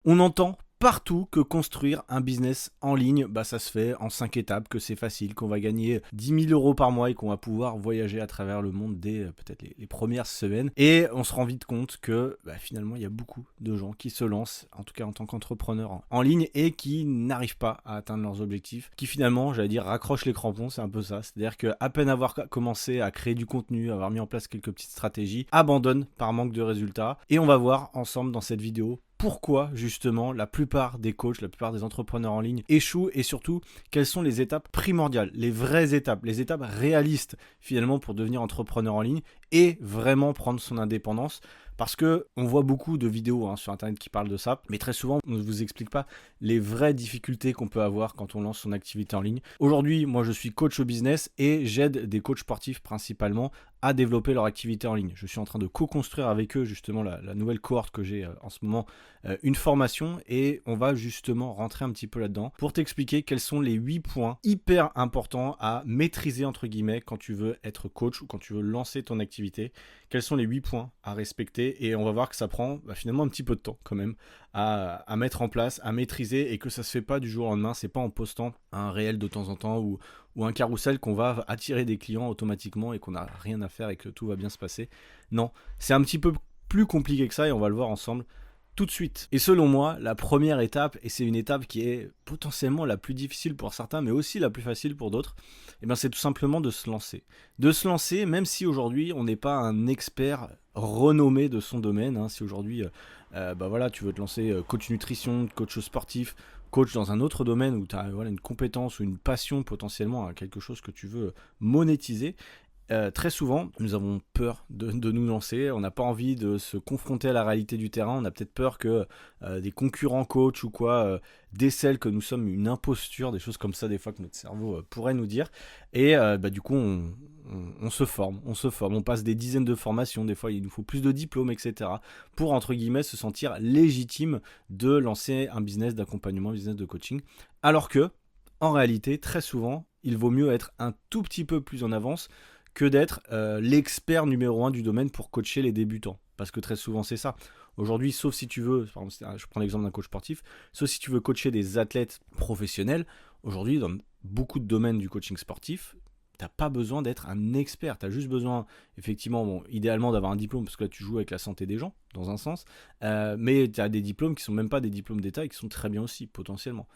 On entend partout que construire un business en ligne, ça se fait en 5 étapes, que c'est facile, qu'on va gagner 10 000 € par mois et qu'on va pouvoir voyager à travers le monde dès peut-être les premières semaines. Et on se rend vite compte que finalement, il y a beaucoup de gens qui se lancent, en tout cas en tant qu'entrepreneurs en ligne, et qui n'arrivent pas à atteindre leurs objectifs, qui finalement, j'allais dire, raccrochent les crampons, c'est un peu ça. C'est-à-dire qu'à peine avoir commencé à créer du contenu, avoir mis en place quelques petites stratégies, abandonnent par manque de résultats. Et on va voir ensemble dans cette vidéo pourquoi justement la plupart des coachs, la plupart des entrepreneurs en ligne échouent et surtout quelles sont les étapes primordiales, les vraies étapes, les étapes réalistes finalement pour devenir entrepreneur en ligne et vraiment prendre son indépendance. Parce que on voit beaucoup de vidéos sur internet qui parlent de ça, mais très souvent on ne vous explique pas les vraies difficultés qu'on peut avoir quand on lance son activité en ligne. Aujourd'hui, moi je suis coach au business et j'aide des coachs sportifs principalement à développer leur activité en ligne. Je suis en train de co-construire avec eux justement la nouvelle cohorte que j'ai en ce moment, une formation, et on va justement rentrer un petit peu là-dedans pour t'expliquer quels sont les 8 points hyper importants à maîtriser entre guillemets quand tu veux être coach ou quand tu veux lancer ton activité. Quels sont les 8 points à respecter, et on va voir que ça prend finalement un petit peu de temps quand même à mettre en place, à maîtriser, et que ça se fait pas du jour au lendemain. C'est pas en postant un réel de temps en temps ou un carrousel qu'on va attirer des clients automatiquement et qu'on n'a rien à faire et que tout va bien se passer. Non, c'est un petit peu plus compliqué que ça et on va le voir ensemble tout de suite. Et selon moi, la première étape, et c'est une étape qui est potentiellement la plus difficile pour certains, mais aussi la plus facile pour d'autres, c'est tout simplement de se lancer. De se lancer, même si aujourd'hui on n'est pas un expert renommé de son domaine. Si aujourd'hui tu veux te lancer coach nutrition, coach sportif, coach dans un autre domaine où tu as une compétence ou une passion potentiellement à quelque chose que tu veux monétiser, très souvent, nous avons peur de nous lancer, on n'a pas envie de se confronter à la réalité du terrain, on a peut-être peur que des concurrents coach ou quoi décèlent que nous sommes une imposture, des choses comme ça des fois que notre cerveau pourrait nous dire, et du coup on se forme, on passe des dizaines de formations, des fois il nous faut plus de diplômes, etc. pour entre guillemets se sentir légitime de lancer un business d'accompagnement, un business de coaching, alors que en réalité très souvent il vaut mieux être un tout petit peu plus en avance que d'être l'expert numéro 1 du domaine pour coacher les débutants. Parce que très souvent, c'est ça. Aujourd'hui, sauf si tu veux, par exemple, je prends l'exemple d'un coach sportif, sauf si tu veux coacher des athlètes professionnels, aujourd'hui, dans beaucoup de domaines du coaching sportif, t'as pas besoin d'être un expert, tu as juste besoin, effectivement, idéalement d'avoir un diplôme, parce que là tu joues avec la santé des gens, dans un sens, mais tu as des diplômes qui sont même pas des diplômes d'État et qui sont très bien aussi, potentiellement.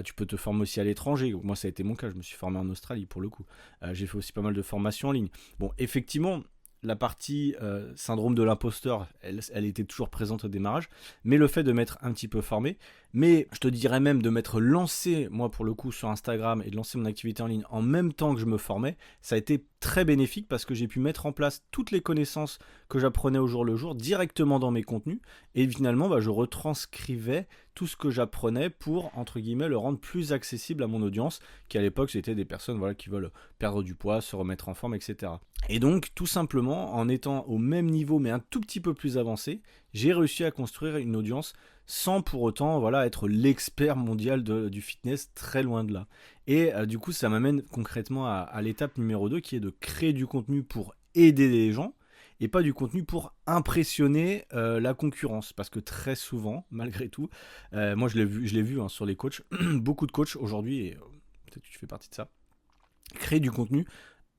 Tu peux te former aussi à l'étranger, moi ça a été mon cas, je me suis formé en Australie pour le coup. J'ai fait aussi pas mal de formations en ligne. Bon, effectivement, la partie syndrome de l'imposteur, elle était toujours présente au démarrage, mais le fait de m'être un petit peu formé, mais je te dirais même de m'être lancé, moi pour le coup, sur Instagram et de lancer mon activité en ligne en même temps que je me formais, ça a été très bénéfique parce que j'ai pu mettre en place toutes les connaissances que j'apprenais au jour le jour directement dans mes contenus, et finalement je retranscrivais tout ce que j'apprenais pour, entre guillemets, le rendre plus accessible à mon audience, qui à l'époque c'était des personnes qui veulent perdre du poids, se remettre en forme, etc. Et donc tout simplement en étant au même niveau mais un tout petit peu plus avancé, j'ai réussi à construire une audience sans pour autant être l'expert mondial du fitness, très loin de là. Et du coup ça m'amène concrètement à l'étape numéro 2 qui est de créer du contenu pour aider les gens et pas du contenu pour impressionner la concurrence. Parce que très souvent, malgré tout, moi je l'ai vu sur les coachs, beaucoup de coachs aujourd'hui, et peut-être que tu fais partie de ça, créent du contenu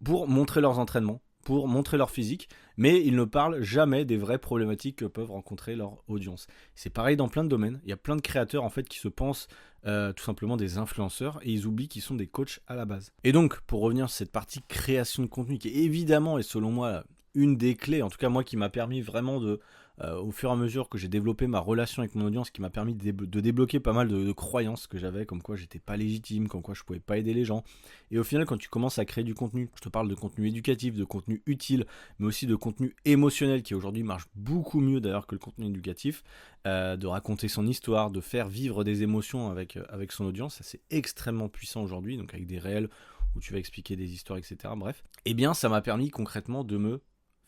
pour montrer leurs entraînements, pour montrer leur physique, mais ils ne parlent jamais des vraies problématiques que peuvent rencontrer leur audience. C'est pareil dans plein de domaines. Il y a plein de créateurs en fait qui se pensent tout simplement des influenceurs et ils oublient qu'ils sont des coachs à la base. Et donc, pour revenir sur cette partie création de contenu qui est évidemment et selon moi une des clés, en tout cas moi qui m'a permis vraiment au fur et à mesure que j'ai développé ma relation avec mon audience, qui m'a permis de débloquer pas mal de croyances que j'avais, comme quoi j'étais pas légitime, comme quoi je pouvais pas aider les gens. Et au final, quand tu commences à créer du contenu, je te parle de contenu éducatif, de contenu utile, mais aussi de contenu émotionnel qui aujourd'hui marche beaucoup mieux d'ailleurs que le contenu éducatif, de raconter son histoire, de faire vivre des émotions avec son audience, ça c'est extrêmement puissant aujourd'hui, donc avec des réels où tu vas expliquer des histoires, etc. Bref, eh bien ça m'a permis concrètement de me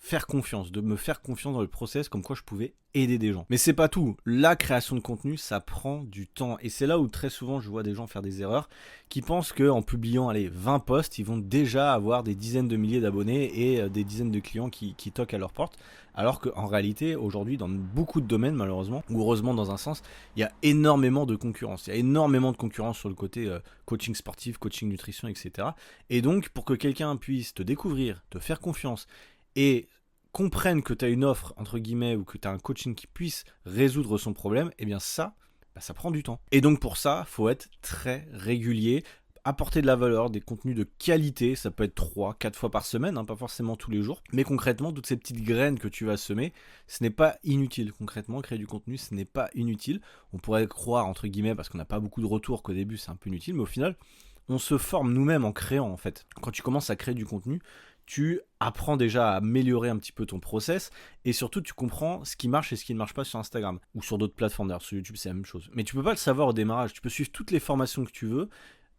faire confiance, de me faire confiance dans le process, comme quoi je pouvais aider des gens. Mais c'est pas tout. La création de contenu, ça prend du temps. Et c'est là où très souvent je vois des gens faire des erreurs, qui pensent qu'en publiant 20 posts, ils vont déjà avoir des dizaines de milliers d'abonnés et des dizaines de clients qui toquent à leur porte. Alors qu'en réalité, aujourd'hui, dans beaucoup de domaines, malheureusement, ou heureusement dans un sens, il y a énormément de concurrence. Il y a énormément de concurrence sur le côté coaching sportif, coaching nutrition, etc. Et donc, pour que quelqu'un puisse te découvrir, te faire confiance et comprenne que tu as une offre, entre guillemets, ou que tu as un coaching qui puisse résoudre son problème, eh bien ça prend du temps. Et donc pour ça, il faut être très régulier, apporter de la valeur, des contenus de qualité, ça peut être 3-4 fois par semaine, pas forcément tous les jours, mais concrètement, toutes ces petites graines que tu vas semer, ce n'est pas inutile. Concrètement, créer du contenu, ce n'est pas inutile. On pourrait croire, entre guillemets, parce qu'on n'a pas beaucoup de retours, qu'au début c'est un peu inutile, mais au final, on se forme nous-mêmes en créant, en fait. Quand tu commences à créer du contenu, tu apprends déjà à améliorer un petit peu ton process et surtout tu comprends ce qui marche et ce qui ne marche pas sur Instagram ou sur d'autres plateformes. D'ailleurs sur YouTube c'est la même chose, mais tu peux pas le savoir au démarrage. Tu peux suivre toutes les formations que tu veux.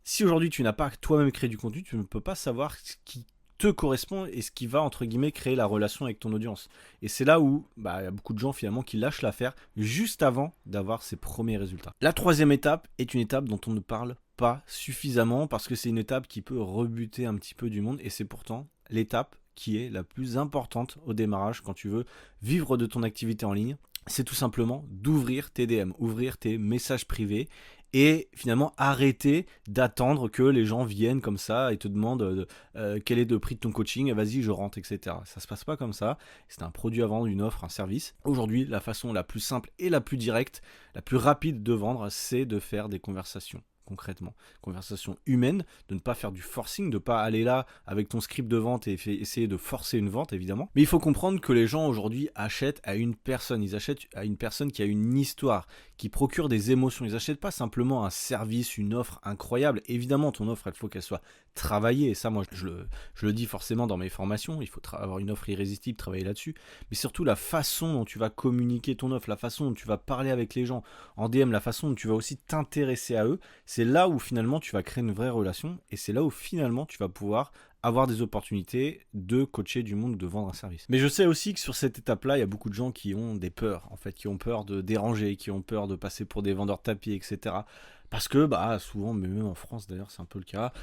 Si aujourd'hui tu n'as pas toi-même créé du contenu, tu ne peux pas savoir ce qui te correspond et ce qui va entre guillemets créer la relation avec ton audience. Et c'est là où il y a beaucoup de gens finalement qui lâchent l'affaire juste avant d'avoir ses premiers résultats. La troisième étape est une étape dont on ne parle pas suffisamment parce que c'est une étape qui peut rebuter un petit peu du monde et c'est pourtant l'étape qui est la plus importante au démarrage quand tu veux vivre de ton activité en ligne. C'est tout simplement d'ouvrir tes DM, ouvrir tes messages privés et finalement arrêter d'attendre que les gens viennent comme ça et te demandent quel est le prix de ton coaching, vas-y je rentre, etc. Ça se passe pas comme ça, c'est un produit à vendre, une offre, un service. Aujourd'hui, la façon la plus simple et la plus directe, la plus rapide de vendre, c'est de faire des conversations. Concrètement, conversation humaine, de ne pas faire du forcing, de ne pas aller là avec ton script de vente et essayer de forcer une vente évidemment. Mais il faut comprendre que les gens aujourd'hui achètent à une personne, ils achètent à une personne qui a une histoire, qui procure des émotions. Ils n'achètent pas simplement un service, une offre incroyable. Évidemment, ton offre, il faut qu'elle soit travaillée. Et ça, moi, je le dis forcément dans mes formations. Il faut avoir une offre irrésistible, travailler là-dessus. Mais surtout, la façon dont tu vas communiquer ton offre, la façon dont tu vas parler avec les gens en DM, la façon dont tu vas aussi t'intéresser à eux, c'est là où finalement tu vas créer une vraie relation. Et c'est là où finalement tu vas pouvoir avoir des opportunités de coacher du monde, de vendre un service. Mais je sais aussi que sur cette étape-là, il y a beaucoup de gens qui ont des peurs, en fait, qui ont peur de déranger, qui ont peur de passer pour des vendeurs de tapis, etc. Parce que, souvent, mais même en France d'ailleurs, c'est un peu le cas,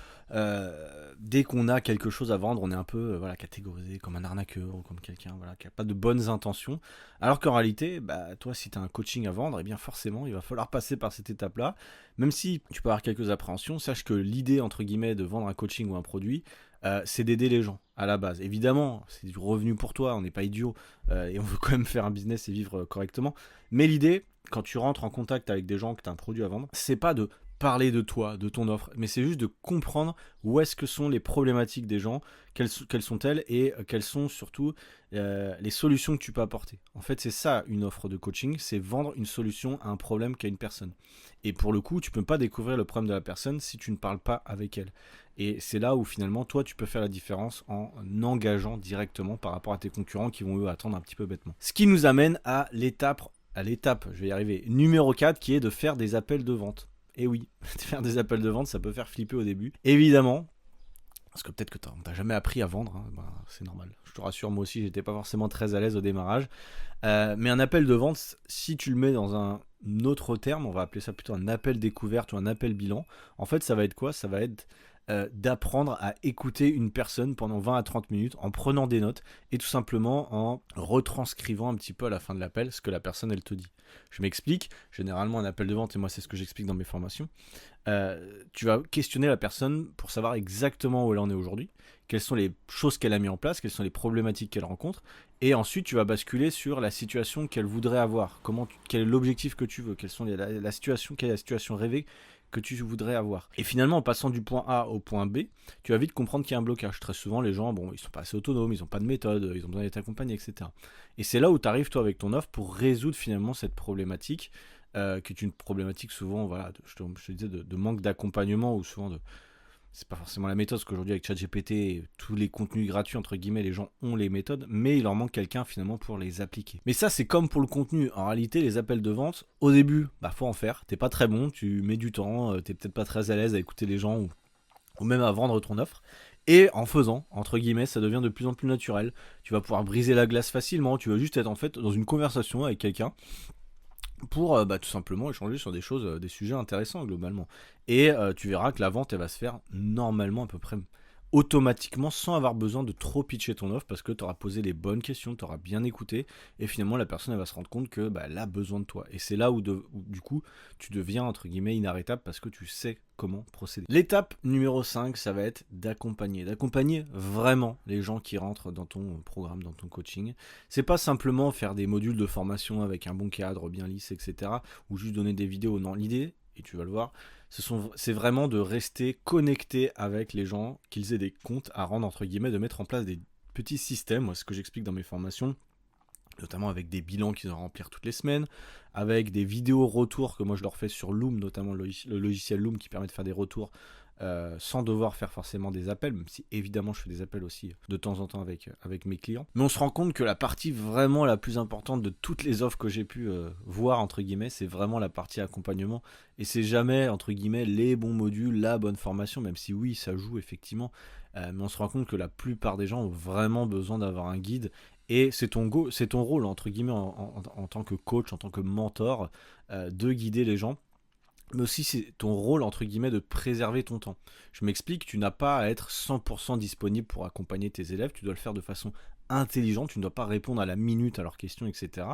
dès qu'on a quelque chose à vendre, on est un peu catégorisé comme un arnaqueur ou comme quelqu'un qui n'a pas de bonnes intentions. Alors qu'en réalité, toi, si tu as un coaching à vendre, eh bien forcément, il va falloir passer par cette étape-là. Même si tu peux avoir quelques appréhensions, sache que l'idée, entre guillemets, de vendre un coaching ou un produit, c'est d'aider les gens à la base. Évidemment, c'est du revenu pour toi, on n'est pas idiot et on veut quand même faire un business et vivre correctement. Mais l'idée, quand tu rentres en contact avec des gens que tu as un produit à vendre, c'est pas de parler de toi, de ton offre, mais c'est juste de comprendre où est-ce que sont les problématiques des gens, quelles sont-elles et quelles sont surtout les solutions que tu peux apporter. En fait, c'est ça une offre de coaching, c'est vendre une solution à un problème qu'a une personne. Et pour le coup, tu ne peux pas découvrir le problème de la personne si tu ne parles pas avec elle. Et c'est là où finalement, toi, tu peux faire la différence en engageant directement par rapport à tes concurrents qui vont eux attendre un petit peu bêtement. Ce qui nous amène à l'étape, je vais y arriver, numéro 4, qui est de faire des appels de vente. Et oui, faire des appels de vente, ça peut faire flipper au début. Évidemment, parce que peut-être que on t'a jamais appris à vendre, c'est normal. Je te rassure, moi aussi, j'étais pas forcément très à l'aise au démarrage. Mais un appel de vente, si tu le mets dans un autre terme, on va appeler ça plutôt un appel découverte ou un appel bilan. En fait, ça va être quoi ? Ça va être d'apprendre à écouter une personne pendant 20 à 30 minutes en prenant des notes et tout simplement en retranscrivant un petit peu à la fin de l'appel ce que la personne elle te dit. Je m'explique, généralement un appel de vente, et moi c'est ce que j'explique dans mes formations, tu vas questionner la personne pour savoir exactement où elle en est aujourd'hui, quelles sont les choses qu'elle a mis en place, quelles sont les problématiques qu'elle rencontre, et ensuite tu vas basculer sur la situation qu'elle voudrait avoir, quel est l'objectif que tu veux, quelle est la situation rêvée que tu voudrais avoir. Et finalement, en passant du point A au point B, tu vas vite comprendre qu'il y a un blocage. Très souvent, les gens, ils sont pas assez autonomes, ils n'ont pas de méthode, ils ont besoin d'être accompagnés, etc. Et c'est là où tu arrives, toi, avec ton offre, pour résoudre finalement cette problématique, qui est une problématique souvent, je te disais, de manque d'accompagnement, ou souvent c'est pas forcément la méthode, parce qu'aujourd'hui avec ChatGPT, tous les contenus gratuits, entre guillemets, les gens ont les méthodes, mais il leur manque quelqu'un finalement pour les appliquer. Mais ça, c'est comme pour le contenu. En réalité, les appels de vente, au début, faut en faire. T'es pas très bon, tu mets du temps, t'es peut-être pas très à l'aise à écouter les gens ou même à vendre ton offre. Et en faisant, entre guillemets, ça devient de plus en plus naturel. Tu vas pouvoir briser la glace facilement, tu vas juste être en fait dans une conversation avec quelqu'un pour tout simplement échanger sur des choses, des sujets intéressants globalement. Et tu verras que la vente, elle va se faire normalement à peu près automatiquement sans avoir besoin de trop pitcher ton offre parce que tu auras posé les bonnes questions, tu auras bien écouté et finalement la personne elle va se rendre compte que elle a besoin de toi. Et c'est là où du coup tu deviens entre guillemets inarrêtable parce que tu sais comment procéder. L'étape numéro 5, ça va être d'accompagner vraiment les gens qui rentrent dans ton programme, dans ton coaching. C'est pas simplement faire des modules de formation avec un bon cadre bien lisse, etc. ou juste donner des vidéos. Non, l'idée, et tu vas le voir, c'est vraiment de rester connecté avec les gens, qu'ils aient des comptes à rendre, entre guillemets, de mettre en place des petits systèmes, moi, ce que j'explique dans mes formations, notamment avec des bilans qu'ils ont à remplir toutes les semaines, avec des vidéos retours que moi je leur fais sur Loom, notamment le logiciel Loom qui permet de faire des retours sans devoir faire forcément des appels, même si évidemment je fais des appels aussi de temps en temps avec mes clients. Mais on se rend compte que la partie vraiment la plus importante de toutes les offres que j'ai pu voir, entre guillemets, c'est vraiment la partie accompagnement. Et c'est jamais, entre guillemets, les bons modules, la bonne formation, même si oui, ça joue effectivement. Mais on se rend compte que la plupart des gens ont vraiment besoin d'avoir un guide. Et c'est ton rôle, entre guillemets, en tant que coach, en tant que mentor, de guider les gens. Mais aussi c'est ton rôle entre guillemets de préserver ton temps. Je m'explique, tu n'as pas à être 100% disponible pour accompagner tes élèves, tu dois le faire de façon intelligente, tu ne dois pas répondre à la minute à leurs questions, etc.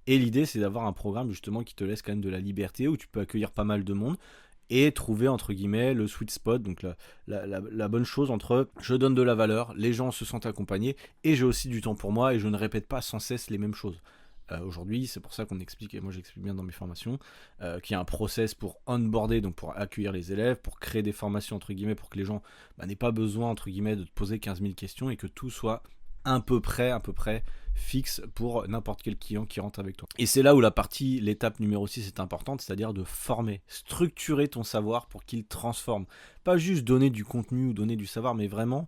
Et l'idée c'est d'avoir un programme justement qui te laisse quand même de la liberté, où tu peux accueillir pas mal de monde, et trouver entre guillemets le sweet spot, donc la bonne chose entre je donne de la valeur, les gens se sentent accompagnés, et j'ai aussi du temps pour moi, et je ne répète pas sans cesse les mêmes choses. Aujourd'hui, c'est pour ça qu'on explique, et moi j'explique bien dans mes formations, qu'il y a un process pour onboarder, donc pour accueillir les élèves, pour créer des formations entre guillemets, pour que les gens n'aient pas besoin entre guillemets de te poser 15 000 questions et que tout soit à peu près fixe pour n'importe quel client qui rentre avec toi. Et c'est là où l'étape numéro 6 est importante, c'est-à-dire de former, structurer ton savoir pour qu'il transforme. Pas juste donner du contenu ou donner du savoir, mais vraiment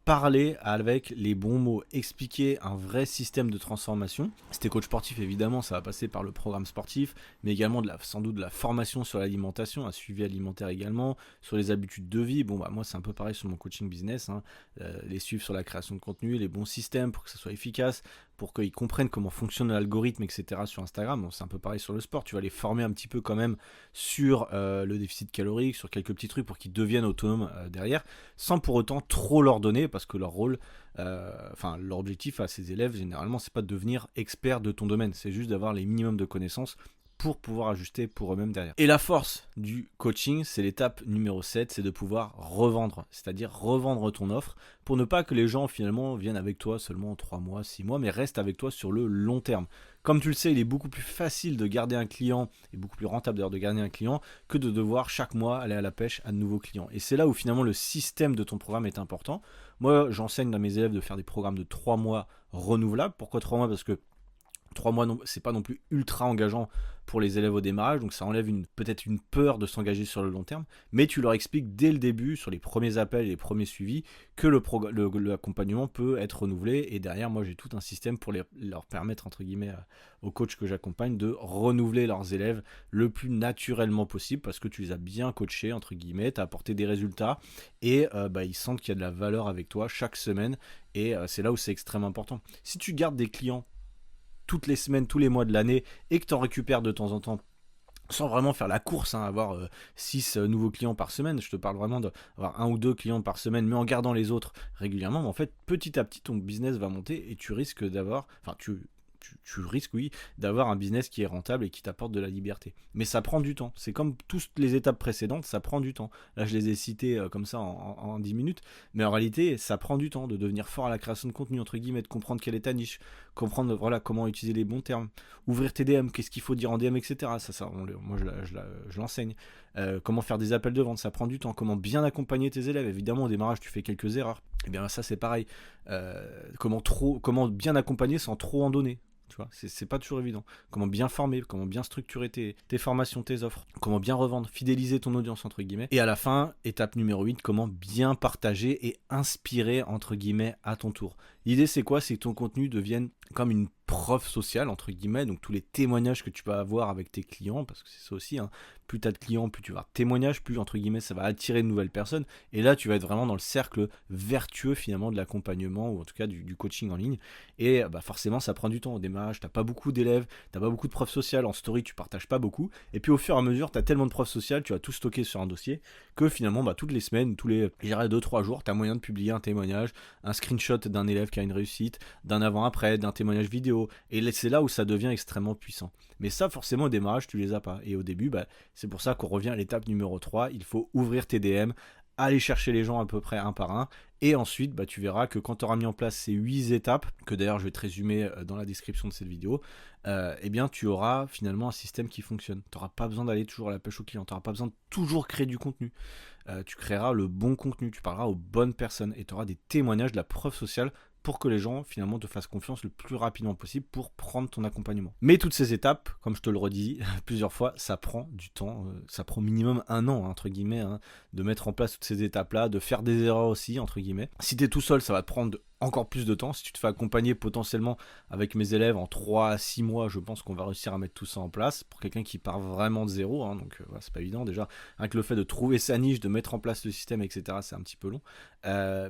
parler avec les bons mots, expliquer un vrai système de transformation. Si t'es coach sportif, évidemment, ça va passer par le programme sportif, mais également sans doute de la formation sur l'alimentation, un suivi alimentaire également, sur les habitudes de vie. Bon, moi, c'est un peu pareil sur mon coaching business, les suivre sur la création de contenu, les bons systèmes pour que ça soit efficace, pour qu'ils comprennent comment fonctionne l'algorithme, etc. sur Instagram. Bon, c'est un peu pareil sur le sport, tu vas les former un petit peu quand même sur le déficit calorique, sur quelques petits trucs pour qu'ils deviennent autonomes derrière, sans pour autant trop leur donner, parce que leur rôle, leur objectif à ces élèves, généralement, c'est pas de devenir expert de ton domaine, c'est juste d'avoir les minimums de connaissances pour pouvoir ajuster pour eux-mêmes derrière. Et la force du coaching, c'est l'étape numéro 7, c'est de pouvoir revendre, c'est-à-dire revendre ton offre pour ne pas que les gens finalement viennent avec toi seulement 3 mois, 6 mois, mais restent avec toi sur le long terme. Comme tu le sais, il est beaucoup plus facile de garder un client, et beaucoup plus rentable d'ailleurs de garder un client, que de devoir chaque mois aller à la pêche à de nouveaux clients. Et c'est là où finalement le système de ton programme est important. Moi, j'enseigne à mes élèves de faire des programmes de 3 mois renouvelables. Pourquoi 3 mois ? Parce que 3 mois, c'est pas non plus ultra engageant pour les élèves au démarrage, donc ça enlève peut-être une peur de s'engager sur le long terme, mais tu leur expliques dès le début, sur les premiers appels et les premiers suivis, que l'accompagnement peut être renouvelé, et derrière, moi j'ai tout un système pour leur permettre, entre guillemets, aux coachs que j'accompagne, de renouveler leurs élèves le plus naturellement possible, parce que tu les as bien coachés, entre guillemets, tu as apporté des résultats, et ils sentent qu'il y a de la valeur avec toi chaque semaine, et c'est là où c'est extrêmement important. Si tu gardes des clients toutes les semaines, tous les mois de l'année, et que tu en récupères de temps en temps, sans vraiment faire la course, avoir 6 nouveaux clients par semaine, je te parle vraiment d'avoir 1 ou 2 clients par semaine, mais en gardant les autres régulièrement, mais en fait, petit à petit, ton business va monter, et tu risques d'avoir, tu risques, oui, d'avoir un business qui est rentable et qui t'apporte de la liberté. Mais ça prend du temps. C'est comme toutes les étapes précédentes, ça prend du temps. Là, je les ai citées comme ça en 10 minutes, mais en réalité, ça prend du temps de devenir fort à la création de contenu, entre guillemets, de comprendre quelle est ta niche, comprendre comment utiliser les bons termes, ouvrir tes DM, qu'est-ce qu'il faut dire en DM, etc. Moi, je l'enseigne. Comment faire des appels de vente, ça prend du temps. Comment bien accompagner tes élèves. Évidemment, au démarrage, tu fais quelques erreurs. Et bien ça, c'est pareil. Comment bien accompagner sans trop en donner. Tu vois, c'est pas toujours évident. Comment bien former, comment bien structurer tes formations, tes offres, comment bien revendre, fidéliser ton audience, entre guillemets. Et à la fin, étape numéro 8, comment bien partager et inspirer, entre guillemets, à ton tour. L'idée, c'est quoi ? C'est que ton contenu devienne comme une preuve sociale, entre guillemets, donc tous les témoignages que tu vas avoir avec tes clients, parce que c'est ça aussi, hein, plus tu as de clients, plus tu vas avoir de témoignages, plus, entre guillemets, ça va attirer de nouvelles personnes, et là, tu vas être vraiment dans le cercle vertueux, finalement, de l'accompagnement, ou en tout cas du coaching en ligne, et bah, forcément, ça prend du temps au démarrage, t'as pas beaucoup d'élèves, t'as pas beaucoup de preuves sociales, en story, tu partages pas beaucoup, et puis au fur et à mesure, t'as tellement de preuves sociales, tu vas tout stocker sur un dossier, que finalement, bah, toutes les semaines, tous les, je dirais, 2-3 jours, t'as moyen de publier un témoignage, un screenshot d'un élève qui a une réussite, d'un avant-après, d'un témoignage vidéo, et c'est là où ça devient extrêmement puissant. Mais ça, forcément, au démarrage, tu les as pas. Et au début, bah, c'est pour ça qu'on revient à l'étape numéro 3, il faut ouvrir tes DM, aller chercher les gens à peu près un par un, et ensuite, bah, tu verras que quand tu auras mis en place ces 8 étapes, que d'ailleurs je vais te résumer dans la description de cette vidéo, eh bien tu auras finalement un système qui fonctionne. Tu n'auras pas besoin d'aller toujours à la pêche au client, tu n'auras pas besoin de toujours créer du contenu. Tu créeras le bon contenu, tu parleras aux bonnes personnes, et tu auras des témoignages, de la preuve sociale, pour que les gens finalement te fassent confiance le plus rapidement possible pour prendre ton accompagnement. Mais toutes ces étapes, comme je te le redis plusieurs fois, ça prend du temps, ça prend minimum 1 an, entre guillemets, hein, de mettre en place toutes ces étapes-là, de faire des erreurs aussi, entre guillemets. Si tu es tout seul, ça va te prendre encore plus de temps. Si tu te fais accompagner potentiellement avec mes élèves en 3 à 6 mois, je pense qu'on va réussir à mettre tout ça en place pour quelqu'un qui part vraiment de zéro, hein, donc voilà, c'est pas évident déjà. Avec le fait de trouver sa niche, de mettre en place le système, etc., c'est un petit peu long.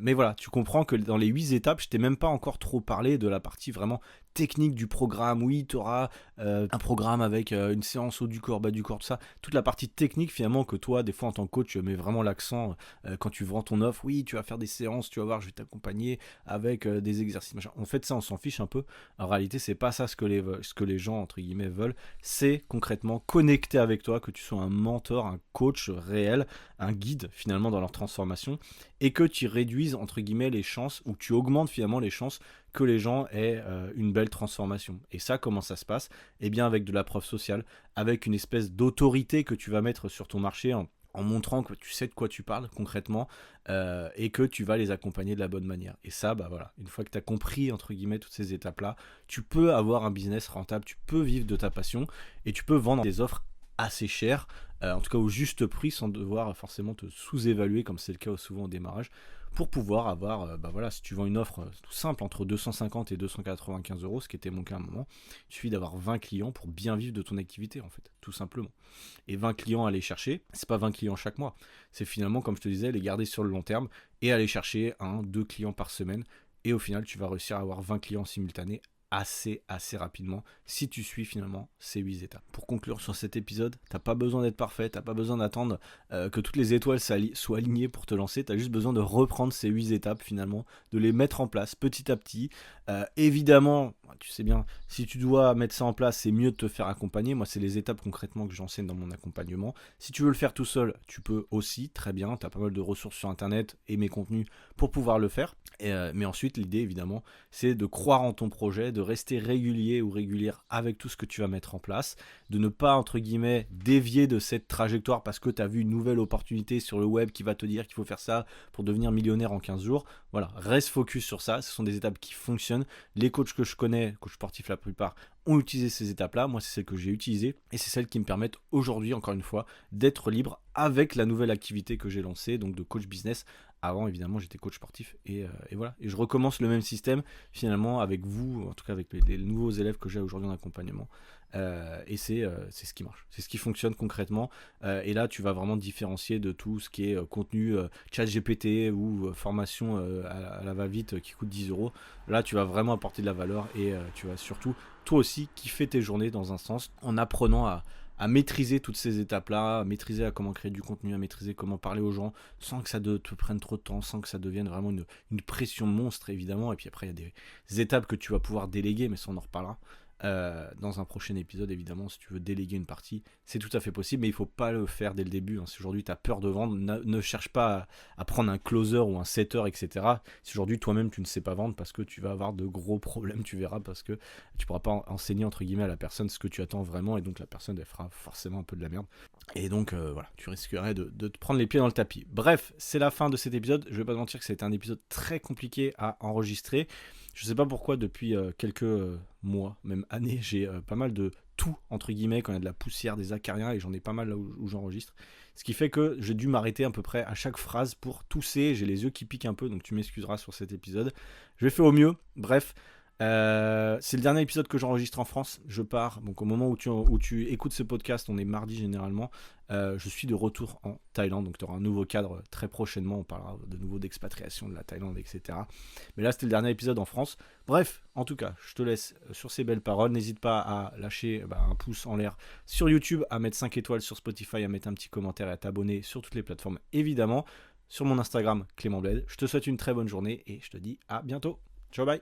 Mais voilà, tu comprends que dans les 8 étapes, je t'ai même pas encore trop parlé de la partie vraiment technique du programme. Oui, tu auras un programme avec une séance haut du corps, bas du corps, tout ça. Toute la partie technique finalement que toi, des fois en tant que coach, tu mets vraiment l'accent quand tu vends ton offre. Oui, tu vas faire des séances, tu vas voir, je vais t'accompagner avec des exercices, machin. En fait, ça, on s'en fiche un peu. En réalité, c'est pas ça ce que les gens, entre guillemets, veulent. C'est concrètement connecter avec toi, que tu sois un mentor, un coach réel, un guide finalement dans leur transformation, et que tu réduises, entre guillemets, les chances, ou que tu augmentes finalement les chances que les gens aient une belle transformation. Et ça, comment ça se passe? Eh bien, avec de la preuve sociale, avec une espèce d'autorité que tu vas mettre sur ton marché en montrant que tu sais de quoi tu parles concrètement, et que tu vas les accompagner de la bonne manière. Et ça, bah voilà, une fois que tu as compris, entre guillemets, toutes ces étapes-là, tu peux avoir un business rentable, tu peux vivre de ta passion, et tu peux vendre des offres assez chères, en tout cas au juste prix, sans devoir forcément te sous-évaluer, comme c'est le cas souvent au démarrage, pour pouvoir avoir, bah voilà, si tu vends une offre tout simple entre 250 et 295 euros, ce qui était mon cas à un moment, il suffit d'avoir 20 clients pour bien vivre de ton activité, en fait, tout simplement. Et 20 clients à aller chercher, c'est pas 20 clients chaque mois, c'est finalement, comme je te disais, les garder sur le long terme et aller chercher 1-2 clients par semaine, et au final, tu vas réussir à avoir 20 clients simultanés assez rapidement si tu suis finalement ces 8 étapes. Pour conclure sur cet épisode, t'as pas besoin d'être parfait, t'as pas besoin d'attendre que toutes les étoiles soient alignées pour te lancer, t'as juste besoin de reprendre ces 8 étapes finalement, de les mettre en place petit à petit. Évidemment, tu sais bien, si tu dois mettre ça en place, c'est mieux de te faire accompagner. Moi, c'est les étapes concrètement que j'enseigne dans mon accompagnement. Si tu veux le faire tout seul, tu peux aussi, très bien, t'as pas mal de ressources sur internet et mes contenus pour pouvoir le faire. Mais ensuite, l'idée évidemment, c'est de croire en ton projet, de rester régulier ou régulière avec tout ce que tu vas mettre en place, de ne pas, entre guillemets, dévier de cette trajectoire parce que tu as vu une nouvelle opportunité sur le web qui va te dire qu'il faut faire ça pour devenir millionnaire en 15 jours. Voilà, reste focus sur ça, ce sont des étapes qui fonctionnent. Les coachs que je connais, coachs sportifs la plupart, ont utilisé ces étapes-là. Moi, c'est celles que j'ai utilisées et c'est celles qui me permettent aujourd'hui, encore une fois, d'être libre avec la nouvelle activité que j'ai lancée, donc de coach business. Avant, évidemment, j'étais coach sportif et voilà. Et je recommence le même système finalement avec vous, en tout cas avec les nouveaux élèves que j'ai aujourd'hui en accompagnement. Et c'est ce qui marche, c'est ce qui fonctionne concrètement. Et là, tu vas vraiment te différencier de tout ce qui est contenu chat GPT ou formation à la va-vite qui coûte 10 euros. Là, tu vas vraiment apporter de la valeur et tu vas surtout, toi aussi, kiffer tes journées dans un sens en apprenant à maîtriser toutes ces étapes-là, à maîtriser à comment créer du contenu, à maîtriser comment parler aux gens, sans que ça te prenne trop de temps, sans que ça devienne vraiment une pression monstre, évidemment. Et puis après, il y a des étapes que tu vas pouvoir déléguer, mais ça, on en reparlera dans un prochain épisode, évidemment. Si tu veux déléguer une partie, c'est tout à fait possible, mais il ne faut pas le faire dès le début. Si aujourd'hui, tu as peur de vendre, ne cherche pas à prendre un closer ou un setter, etc. Si aujourd'hui, toi-même, tu ne sais pas vendre, parce que tu vas avoir de gros problèmes, tu verras, parce que tu ne pourras pas enseigner, entre guillemets, à la personne ce que tu attends vraiment, et donc la personne, elle fera forcément un peu de la merde. Et donc, voilà, tu risquerais de te prendre les pieds dans le tapis. Bref, c'est la fin de cet épisode. Je vais pas te mentir que c'était un épisode très compliqué à enregistrer. Je sais pas pourquoi, depuis quelques mois, même années, j'ai pas mal de tout, entre guillemets, quand il y a de la poussière, des acariens, et j'en ai pas mal là où j'enregistre. Ce qui fait que j'ai dû m'arrêter à peu près à chaque phrase pour tousser. J'ai les yeux qui piquent un peu, donc tu m'excuseras sur cet épisode. Je vais faire au mieux. Bref, C'est le dernier épisode que j'enregistre en France. Je pars, donc au moment où tu écoutes ce podcast, on est mardi généralement. Je suis de retour en Thaïlande, donc tu auras un nouveau cadre très prochainement. On parlera de nouveau d'expatriation de la Thaïlande, etc. Mais là, c'était le dernier épisode en France. Bref, en tout cas, je te laisse sur ces belles paroles. N'hésite pas à lâcher un pouce en l'air sur YouTube, à mettre 5 étoiles sur Spotify, à mettre un petit commentaire et à t'abonner sur toutes les plateformes, évidemment. Sur mon Instagram, Clément Bled. Je te souhaite une très bonne journée et je te dis à bientôt. Ciao, bye.